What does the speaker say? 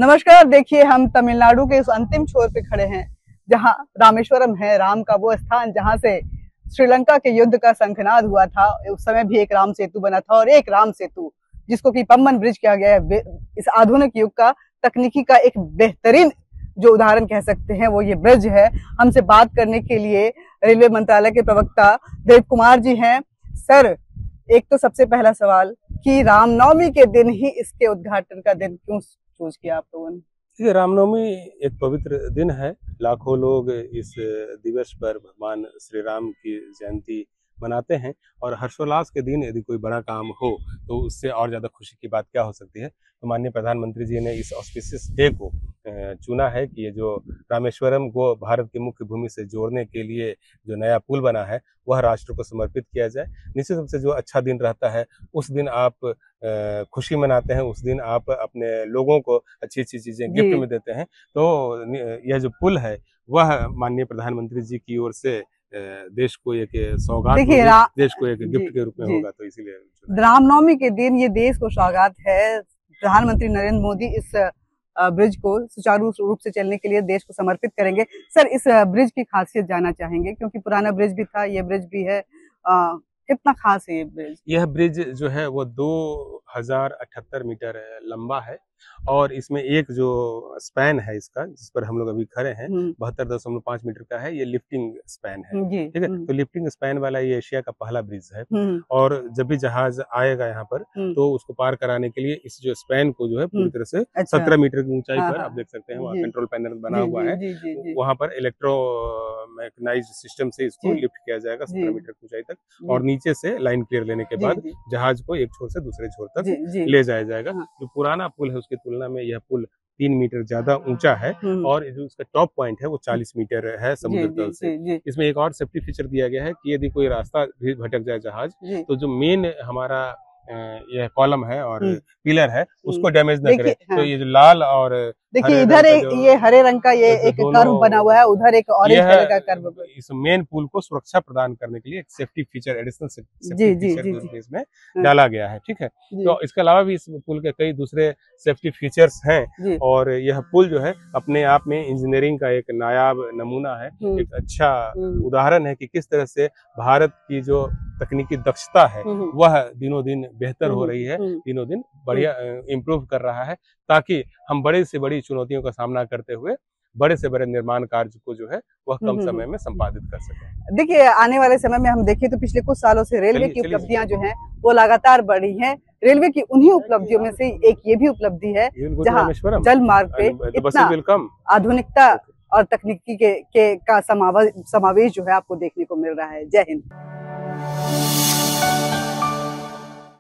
नमस्कार। देखिए, हम तमिलनाडु के उस अंतिम छोर पे खड़े हैं जहां रामेश्वरम है, राम का वो स्थान जहां से श्रीलंका के युद्ध का शंखनाद हुआ था। उस समय भी एक राम सेतु बना था और एक राम सेतु जिसको कि पम्बन ब्रिज कहा गया है। इस आधुनिक युग का तकनीकी का एक बेहतरीन जो उदाहरण कह सकते हैं वो ये ब्रिज है। हमसे बात करने के लिए रेलवे मंत्रालय के प्रवक्ता देव कुमार जी हैं। सर, एक तो सबसे पहला सवाल कि रामनवमी के दिन ही इसके उद्घाटन का दिन क्यों चूज किया आप लोगों ने? देखिए, रामनवमी एक पवित्र दिन है। लाखों लोग इस दिवस पर भगवान श्री राम की जयंती मनाते हैं और हर्षोल्लास के दिन यदि कोई बड़ा काम हो तो उससे और ज़्यादा खुशी की बात क्या हो सकती है। तो माननीय प्रधानमंत्री जी ने इस ऑस्पिशियस डे को चुना है कि ये जो रामेश्वरम को भारत की मुख्य भूमि से जोड़ने के लिए जो नया पुल बना है वह राष्ट्र को समर्पित किया जाए। निश्चित रूप से जो अच्छा दिन रहता है उस दिन आप खुशी मनाते हैं, उस दिन आप अपने लोगों को अच्छी अच्छी चीज़ें गिफ्ट में देते हैं। तो यह जो पुल है वह माननीय प्रधानमंत्री जी की ओर से देश को एक सौगात होगी, देश को एक गिफ्ट के रूप में होगा। तो इसीलिए रामनवमी के दिन ये देश को सौगात है। प्रधानमंत्री नरेंद्र मोदी इस ब्रिज को सुचारू रूप से चलने के लिए देश को समर्पित करेंगे। सर, इस ब्रिज की खासियत जानना चाहेंगे क्योंकि पुराना ब्रिज भी था, ये ब्रिज भी है। कितना खास है ये ब्रिज? यह ब्रिज जो है वो 2078 मीटर लंबा है और इसमें एक जो स्पैन है इसका, जिस पर हम लोग अभी खड़े हैं, 72.5 मीटर का है। ये लिफ्टिंग स्पैन है, ठीक है। तो लिफ्टिंग स्पैन वाला ये एशिया का पहला ब्रिज है और जब भी जहाज आएगा यहाँ पर तो उसको पार कराने के लिए इस जो स्पैन को जो है पूरी तरह से 17 मीटर की ऊंचाई पर आप देख सकते हैं वहाँ कंट्रोल पैनल बना हुआ है। वहाँ पर इलेक्ट्रो मैकेनाइज्ड सिस्टम से इसको लिफ्ट किया जाएगा 17 मीटर की ऊंचाई तक और नीचे से लाइन क्लियर लेने के बाद जहाज को एक छोर से दूसरे छोर तक ले जाया जाएगा। जो पुराना पुल है उसकी तुलना में यह पुल 3 मीटर ज्यादा ऊंचा है और जो इसका टॉप पॉइंट है वो 40 मीटर है समुद्र तल से। इसमें एक और सेफ्टी फीचर दिया गया है कि यदि कोई रास्ता भी भटक जाए जहाज तो जो मेन हमारा यह कॉलम है और पिलर है उसको डैमेज न करे। तो ये जो लाल और देखिए इधर ये हरे रंग का ये एक कर्व बना हुआ है, उधर एक ऑरेंज कलर का कर्व। इस मेन पुल को सुरक्षा प्रदान करने के लिए एक safety feature, additional safety feature इसमें डाला गया है, ठीक है। तो इसके अलावा भी इस पुल के कई दूसरे सेफ्टी फीचर्स हैं और यह पुल जो है अपने आप में इंजीनियरिंग का एक नायाब नमूना है, एक अच्छा उदाहरण है कि किस तरह से भारत की जो तकनीकी दक्षता है वह दिनों दिन बेहतर हो रही है, दिनों दिन बढ़िया इम्प्रूव कर रहा है, ताकि हम बड़े से बड़ी चुनौतियों का सामना करते हुए बड़े से बड़े निर्माण कार्य को जो है वह कम समय में संपादित कर सके। देखिए, आने वाले समय में हम देखें तो पिछले कुछ सालों से रेलवे की उपलब्धियां जो हैं वो लगातार बढ़ी हैं। रेलवे की उन्हीं उपलब्धियों में से एक ये भी उपलब्धि है जहां जल मार्ग पे इतना आधुनिकता और तकनीकी का समावेश जो है आपको देखने को मिल रहा है। जय हिंद।